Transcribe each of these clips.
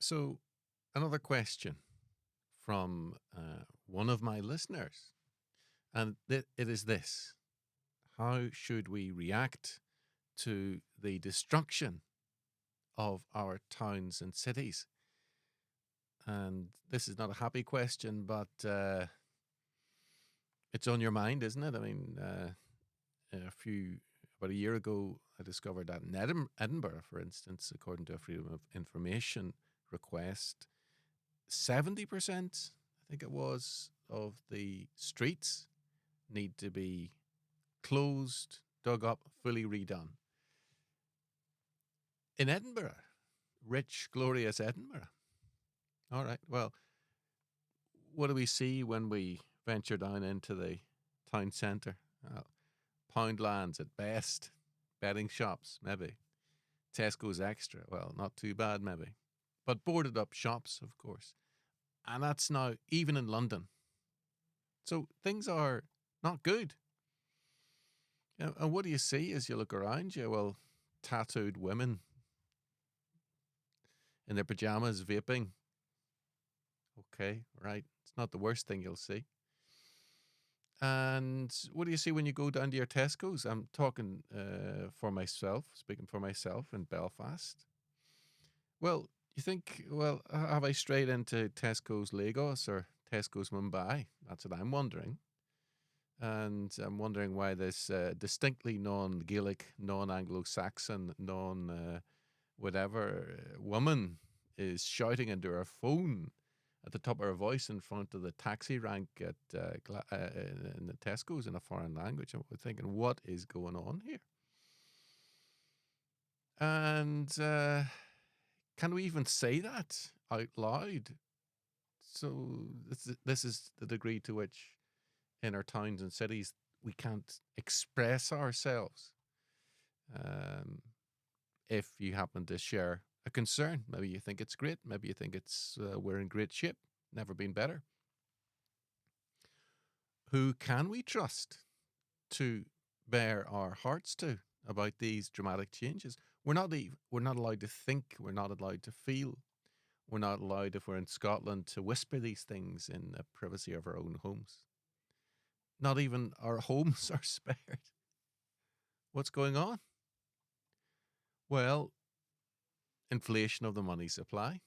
So, another question from one of my listeners, and it is this: how should we react to the destruction of our towns and cities? And this is not a happy question, but it's on your mind, isn't it? I mean, about a year ago, I discovered that in Edinburgh, for instance, according to a Freedom of Information request, 70%, I think it was, of the streets need to be closed, dug up, fully redone. In Edinburgh, rich, glorious Edinburgh. All right, well, what do we see when we venture down into the town centre? Well, pound lands at best, betting shops, maybe. Tesco's Extra, well, not too bad, maybe. But boarded up shops, of course. And that's now even in London. So things are not good. And what do you see as you look around you? Well, tattooed women in their pajamas vaping. Okay, right. It's not the worst thing you'll see. And what do you see when you go down to your Tesco's? I'm talking for myself, speaking for myself in Belfast. Well, you think, well, have I strayed into Tesco's Lagos or Tesco's Mumbai? That's what I'm wondering. And I'm wondering why this distinctly non-Gaelic, non-Anglo-Saxon, non-whatever woman is shouting into her phone at the top of her voice in front of the taxi rank at in the Tesco's in a foreign language. And we're thinking, what is going on here? And can we even say that out loud? So this is the degree to which in our towns and cities we can't express ourselves. If you happen to share a concern, maybe you think it's great, maybe you think it's we're in great shape, never been better. Who can we trust to bear our hearts to about these dramatic changes? We're not allowed to think. We're not allowed to feel. We're not allowed, if we're in Scotland, to whisper these things in the privacy of our own homes. Not even our homes are spared. What's going on? Well, inflation of the money supply,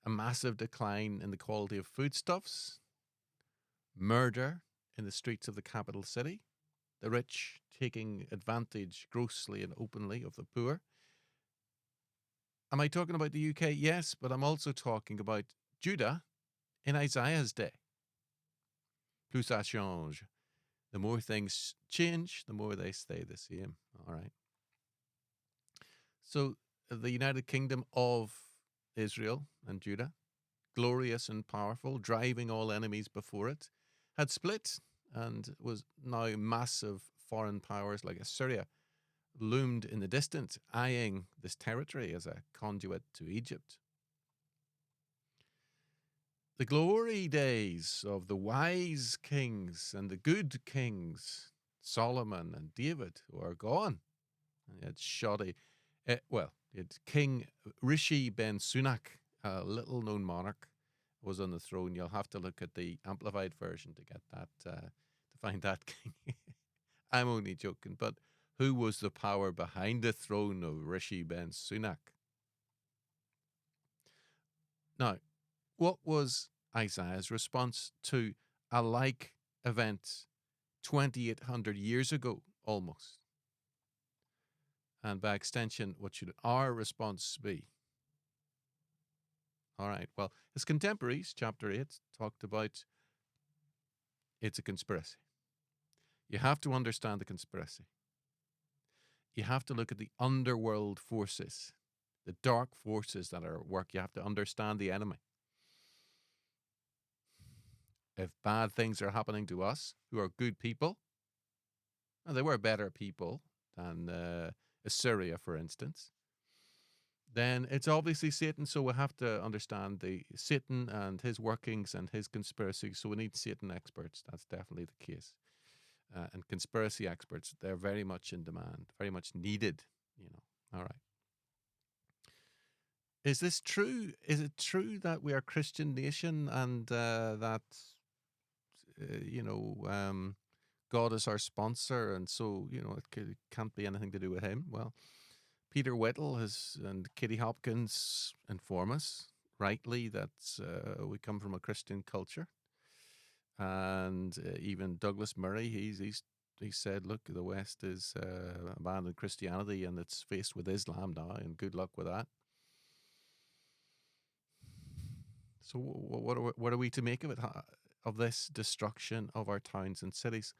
a massive decline in the quality of foodstuffs, murder in the streets of the capital city, the rich taking advantage grossly and openly of the poor. Am I talking about the UK? Yes, but I'm also talking about Judah in Isaiah's day. Plus ça change. The more things change, the more they stay the same. All right. So the United Kingdom of Israel and Judah, glorious and powerful, driving all enemies before it, had split and was now massive foreign powers like Assyria loomed in the distance, eyeing this territory as a conduit to Egypt. The glory days of the wise kings and the good kings, Solomon and David, who are gone. And you had shoddy, you had King Rishi Ben Sunak, a little-known monarch, was on the throne. You'll have to look at the amplified version to get that, to find that king. I'm only joking, but who was the power behind the throne of Rishi Ben Sunak? Now, what was Isaiah's response to a like event 2,800 years ago, almost? And by extension, what should our response be? All right, well, his contemporaries, chapter 8, talked about it's a conspiracy. You have to understand the conspiracy. You have to look at the underworld forces, the dark forces that are at work. You have to understand the enemy. If bad things are happening to us, who are good people, and they were better people than Assyria, for instance, then it's obviously Satan. So we have to understand the Satan and his workings and his conspiracy. So we need Satan experts. That's definitely the case. And conspiracy experts, they're very much in demand, very much needed, All right. Is this true? Is it true that we are a Christian nation and that God is our sponsor, and so it can't be anything to do with him? Well, Peter Whittle and Kitty Hopkins inform us rightly that we come from a Christian culture, and even Douglas Murray, he said, look, the West is abandoned Christianity and it's faced with Islam now, and good luck with that. So what are we to make of it, of this destruction of our towns and cities?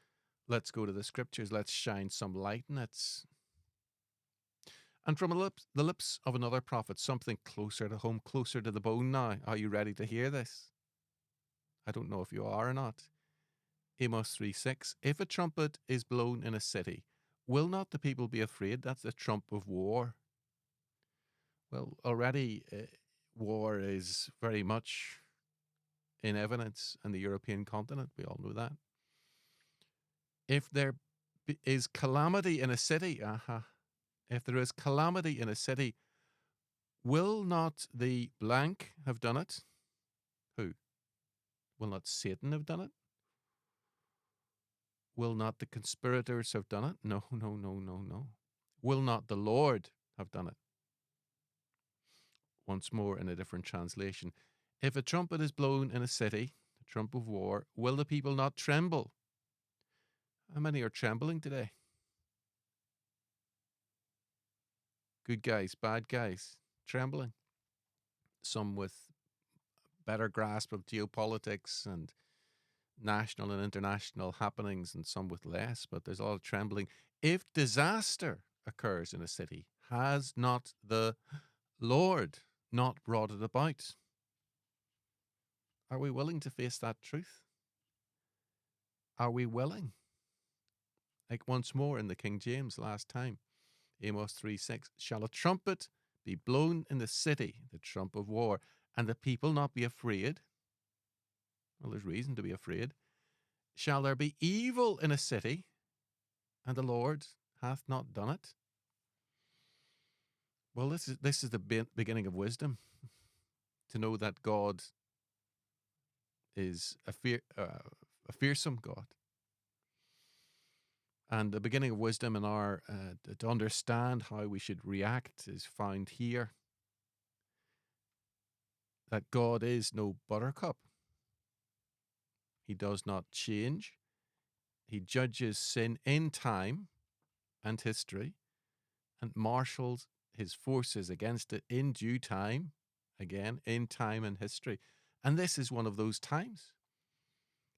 Let's go to the scriptures. Let's shine some light in it. And from the lips of another prophet, something closer to home, closer to the bone now. Are you ready to hear this? I don't know if you are or not. Amos 3:6. If a trumpet is blown in a city, will not the people be afraid? That's the trump of war. Well, already war is very much in evidence in the European continent. We all know that. If there is calamity in a city, if there is calamity in a city, will not the blank have done it? Who? Will not Satan have done it? Will not the conspirators have done it? No, no, no, no, no. Will not the Lord have done it? Once more in a different translation. If a trumpet is blown in a city, the trump of war, will the people not tremble? How many are trembling today? Good guys, bad guys, trembling. Some with better grasp of geopolitics and national and international happenings, and some with less, but there's a lot of trembling. If disaster occurs in a city, has not the Lord not brought it about? Are we willing to face that truth? Are we willing? Like once more in the King James last time, Amos 3:6, shall a trumpet be blown in the city, the trump of war, and the people not be afraid? Well, there's reason to be afraid. Shall there be evil in a city, and the Lord hath not done it? Well, this is the beginning of wisdom, to know that God is a fearsome God, and the beginning of wisdom in our to understand how we should react is found here. That God is no buttercup. He does not change. He judges sin in time and history, and marshals his forces against it in due time, again, in time and history. And this is one of those times.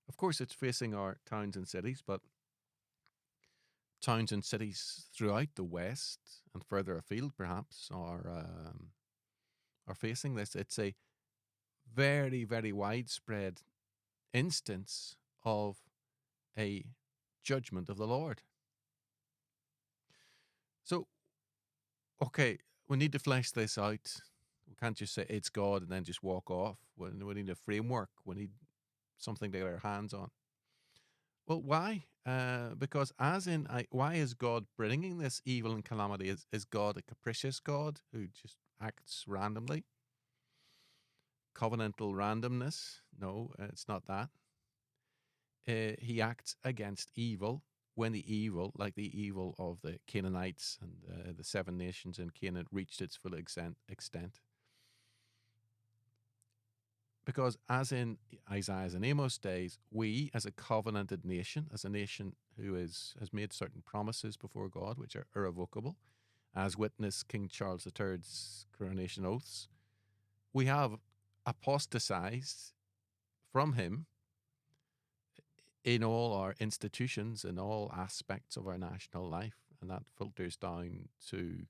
Of course, it's facing our towns and cities, but towns and cities throughout the West and further afield, perhaps, are facing this. It's a very, very widespread instance of a judgment of the Lord. So, okay, we need to flesh this out. We can't just say it's God and then just walk off. We need a framework. We need something to get our hands on. Well, why? Because why is God bringing this evil and calamity? Is God a capricious God who just acts randomly? Covenantal randomness? No, it's not that. He acts against evil when the evil, like the evil of the Canaanites and the 7 nations in Canaan, reached its full extent. Because as in Isaiah's and Amos' days, we as a covenanted nation, as a nation who has made certain promises before God, which are irrevocable, as witness King Charles III's coronation oaths, we have apostatized from him in all our institutions, in all aspects of our national life, and that filters down to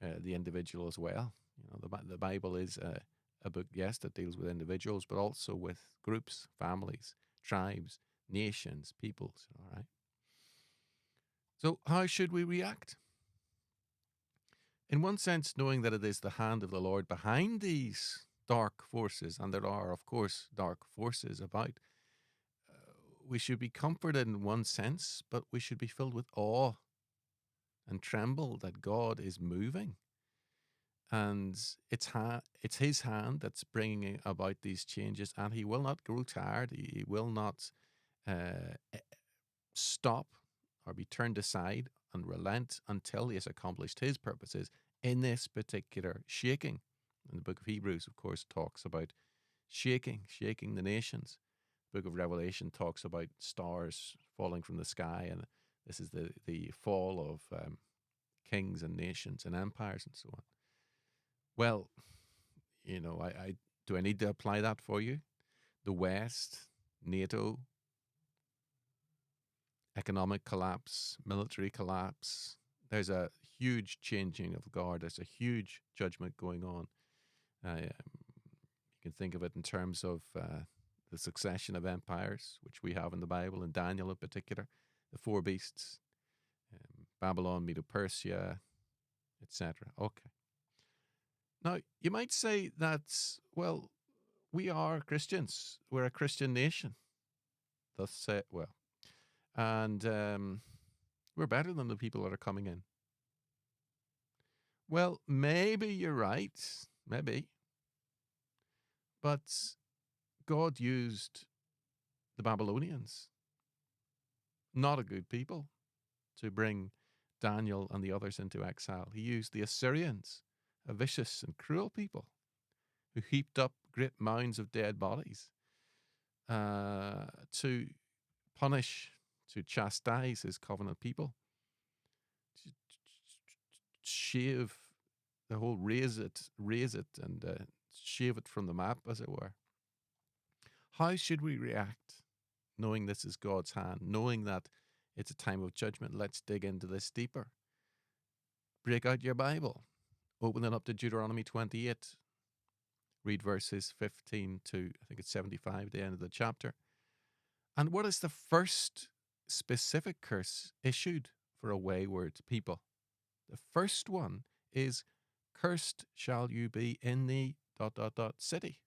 the individual as well. The Bible is a book, yes, that deals with individuals, but also with groups, families, tribes, nations, peoples. All right. So how should we react? In one sense, knowing that it is the hand of the Lord behind these dark forces, and there are, of course, dark forces about, we should be comforted in one sense, but we should be filled with awe and tremble that God is moving. And it's his hand that's bringing about these changes, and he will not grow tired. He will not stop or be turned aside and relent until he has accomplished his purposes in this particular shaking. And the book of Hebrews, of course, talks about shaking the nations. The book of Revelation talks about stars falling from the sky, and this is the fall of kings and nations and empires and so on. Well, I do I need to apply that for you? The West, NATO, economic collapse, military collapse. There's a huge changing of guard. There's a huge judgment going on. You can think of it in terms of the succession of empires, which we have in the Bible, and Daniel in particular, the four beasts, Babylon, Medo-Persia, etc. Okay. Now, you might say that, well, we are Christians. We're a Christian nation. Thus say, well, and we're better than the people that are coming in. Well, maybe you're right. Maybe. But God used the Babylonians, not a good people, to bring Daniel and the others into exile. He used the Assyrians, a vicious and cruel people who heaped up great mounds of dead bodies to punish, to chastise his covenant people, to shave the whole, raise it, and shave it from the map, as it were. How should we react, knowing this is God's hand, knowing that it's a time of judgment? Let's dig into this deeper. Break out your Bible. Open it up to Deuteronomy 28. Read verses 15 to, I think it's 75, the end of the chapter. And what is the first specific curse issued for a wayward people? The first one is, cursed shall you be in the ... city.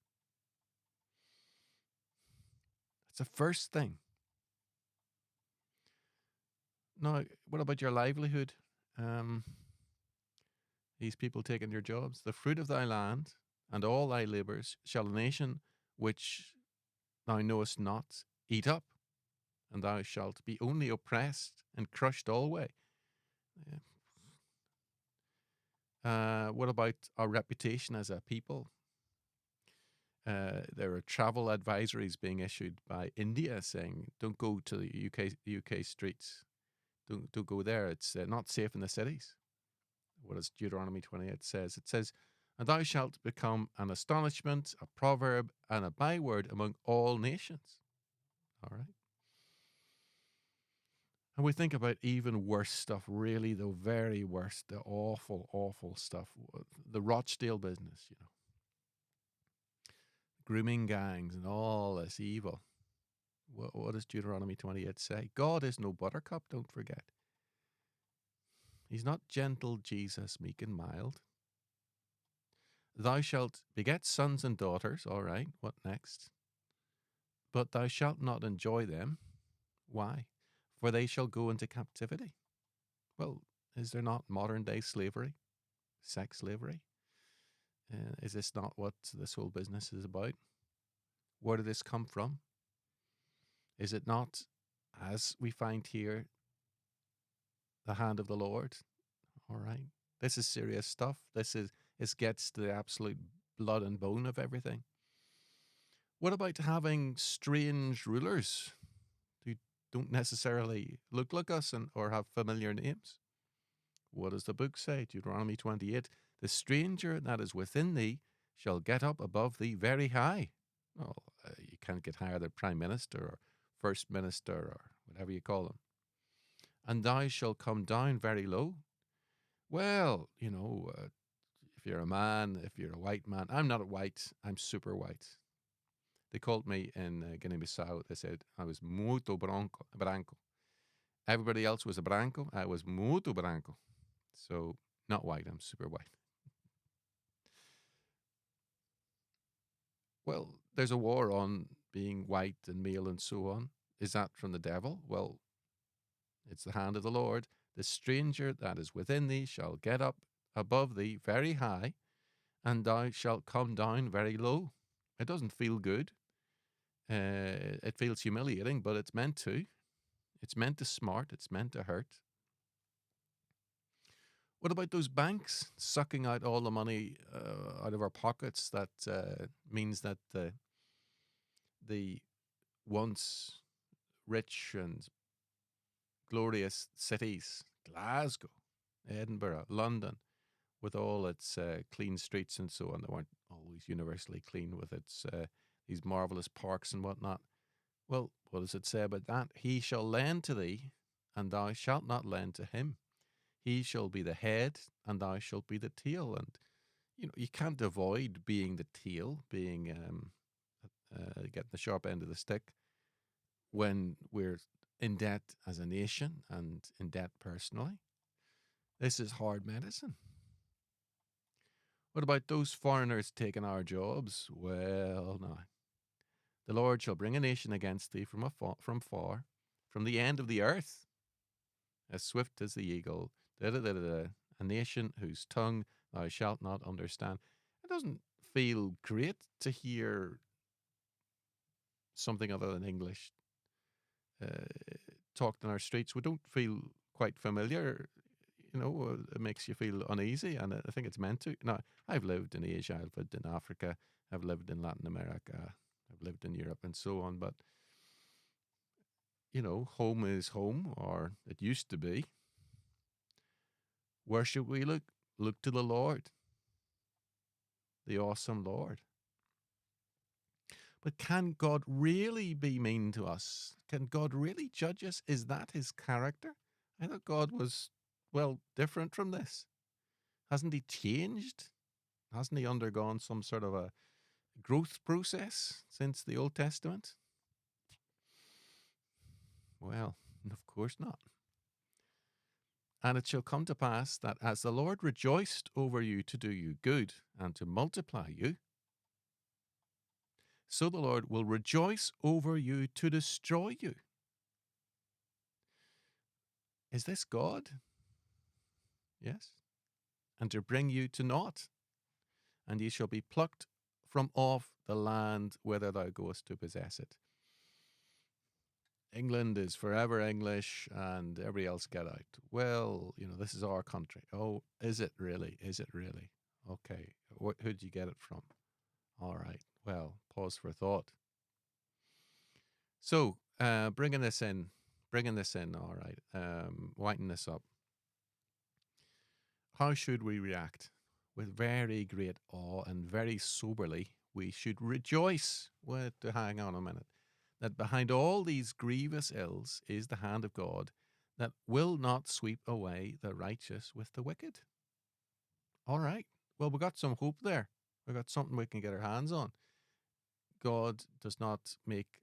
That's the first thing. Now, what about your livelihood? These people taking your jobs. The fruit of thy land and all thy labours shall a nation which thou knowest not eat up, and thou shalt be only oppressed and crushed alway. What about our reputation as a people? There are travel advisories being issued by India saying, don't go to the UK streets. Don't go there. It's not safe in the cities. What does Deuteronomy 28 says? It says, and thou shalt become an astonishment, a proverb, and a byword among all nations. All right. And we think about even worse stuff, really, the very worst, the awful, awful stuff. The Rochdale business, grooming gangs and all this evil. What does Deuteronomy 28 say? God is no buttercup, don't forget. He's not gentle Jesus, meek and mild. Thou shalt beget sons and daughters. All right, what next? But thou shalt not enjoy them. Why? For they shall go into captivity. Well, is there not modern day slavery? Sex slavery? Is this not what this whole business is about? Where did this come from? Is it not, as we find here, the hand of the Lord? All right. This is serious stuff. This gets to the absolute blood and bone of everything. What about having strange rulers who don't necessarily look like us or have familiar names? What does the book say? Deuteronomy 28. The stranger that is within thee shall get up above thee very high. Well, you can't get higher than prime minister or first minister or whatever you call them. And thou shalt come down very low. Well, if you're a man, if you're a white man, I'm not white, I'm super white. They called me in Guinea-Bissau, they said I was muito branco. Everybody else was a branco, I was muito branco. So, not white, I'm super white. Well, there's a war on being white and male and so on. Is that from the devil? Well, it's the hand of the Lord. The stranger that is within thee shall get up above thee very high. and thou shalt come down very low. It doesn't feel good. It feels humiliating, but it's meant to. It's meant to smart. It's meant to hurt. What about those banks sucking out all the money out of our pockets? That means that the once rich and glorious cities, Glasgow, Edinburgh, London, with all its clean streets and so on, they weren't always universally clean with its these marvelous parks and whatnot. Well, what does it say about that? He shall lend to thee, and thou shalt not lend to him. He shall be the head, and thou shalt be the tail. And you can't avoid being the tail, being getting the sharp end of the stick when we're in debt as a nation and in debt personally. This is hard medicine. What about those foreigners taking our jobs? Well, now, the Lord shall bring a nation against thee from far, from the end of the earth, as swift as the eagle, a nation whose tongue thou shalt not understand. It doesn't feel great to hear something other than English talked in our streets. We don't feel quite familiar. It makes you feel uneasy, and I think it's meant to. Now, I've lived in Asia, I've lived in Africa, I've lived in Latin America, I've lived in Europe and so on, but, home is home, or it used to be. Where should we look? Look to the Lord, the awesome Lord. But can God really be mean to us? Can God really judge us? Is that his character? I thought God was, different from this. Hasn't he changed? Hasn't he undergone some sort of a growth process since the Old Testament? Well, of course not. And it shall come to pass that as the Lord rejoiced over you to do you good and to multiply you, so the Lord will rejoice over you to destroy you. Is this God? Yes. And to bring you to naught. And ye shall be plucked from off the land whither thou goest to possess it. England is forever English and everybody else get out. Well, this is our country. Oh, is it really? Is it really? Okay. Who'd you get it from? All right. Well, pause for thought. So, bringing this in, all right, winding this up. How should we react? With very great awe and very soberly, we should rejoice. Hang on a minute. That behind all these grievous ills is the hand of God that will not sweep away the righteous with the wicked. All right. Well, we got some hope there. We got something we can get our hands on. God does not make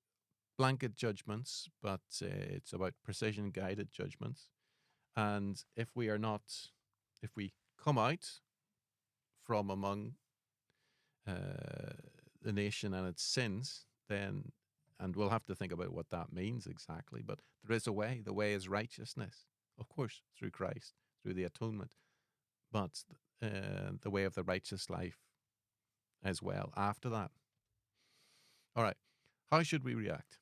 blanket judgments, but it's about precision-guided judgments. And if we come out from among the nation and its sins, then, and we'll have to think about what that means exactly, but there is a way. The way is righteousness, of course, through Christ, through the atonement, but the way of the righteous life as well after that. All right, how should we react?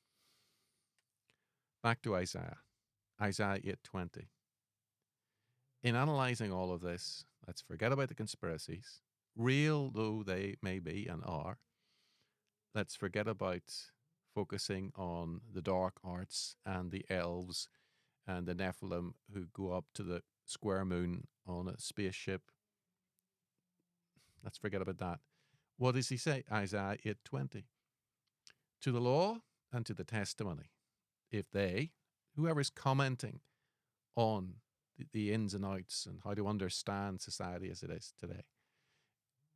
Back to Isaiah 8:20. In analyzing all of this, let's forget about the conspiracies, real though they may be and are. Let's forget about focusing on the dark arts and the elves and the Nephilim who go up to the square moon on a spaceship. Let's forget about that. What does he say? Isaiah 8:20. To the law and to the testimony, if they, whoever's commenting on the ins and outs and how to understand society as it is today,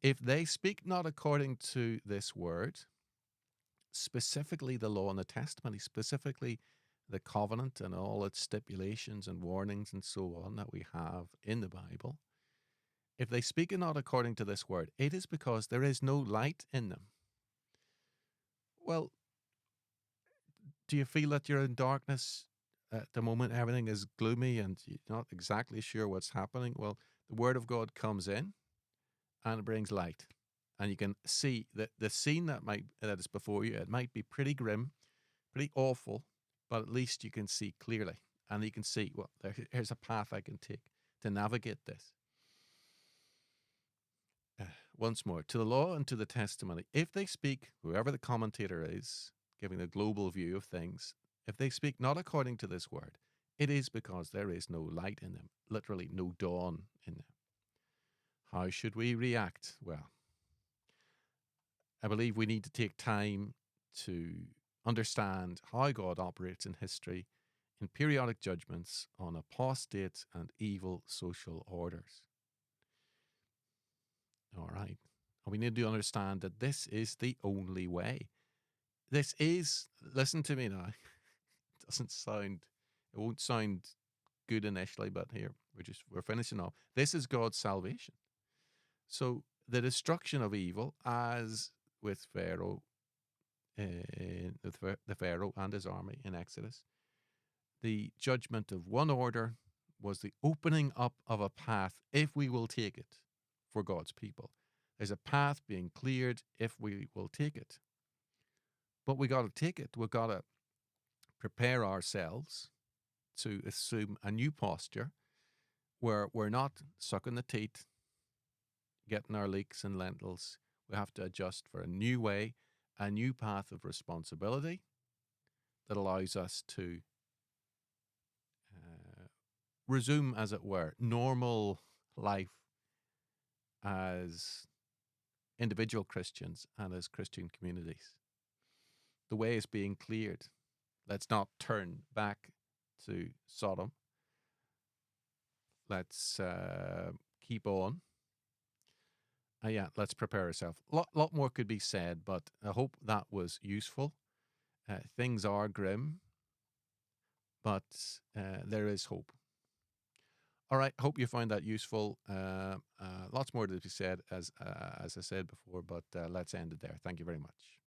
if they speak not according to this word, specifically the law and the testimony, specifically the covenant and all its stipulations and warnings and so on that we have in the Bible, if they speak not according to this word, it is because there is no light in them. Well, do you feel that you're in darkness at the moment? Everything is gloomy and you're not exactly sure what's happening. Well, the word of God comes in and it brings light. and you can see that the scene that is before you. It might be pretty grim, pretty awful, but at least you can see clearly, and you can see, well, here's a path I can take to navigate this. Once more, to the law and to the testimony. If they speak, whoever the commentator is, giving the global view of things, if they speak not according to this word, it is because there is no light in them, literally no dawn in them. How should we react? Well, I believe we need to take time to understand how God operates in history in periodic judgments on apostate and evil social orders. All right. And we need to understand that this is the only way. This is, listen to me now, it won't sound good initially, but here, we're finishing off. This is God's salvation. So the destruction of evil, as with Pharaoh, the Pharaoh and his army in Exodus, the judgment of one order was the opening up of a path, if we will take it, for God's people. There's a path being cleared if we will take it. But we got to take it. We've got to prepare ourselves to assume a new posture where we're not sucking the teat, getting our leeks and lentils. We have to adjust for a new way, a new path of responsibility that allows us to resume, as it were, normal life as individual Christians and as Christian communities. The way is being cleared. Let's not turn back to Sodom. Let's keep on. Let's prepare ourselves. A lot more could be said, but I hope that was useful. Things are grim, but there is hope. All right, hope you find that useful. Lots more to be said, as I said before, but let's end it there. Thank you very much.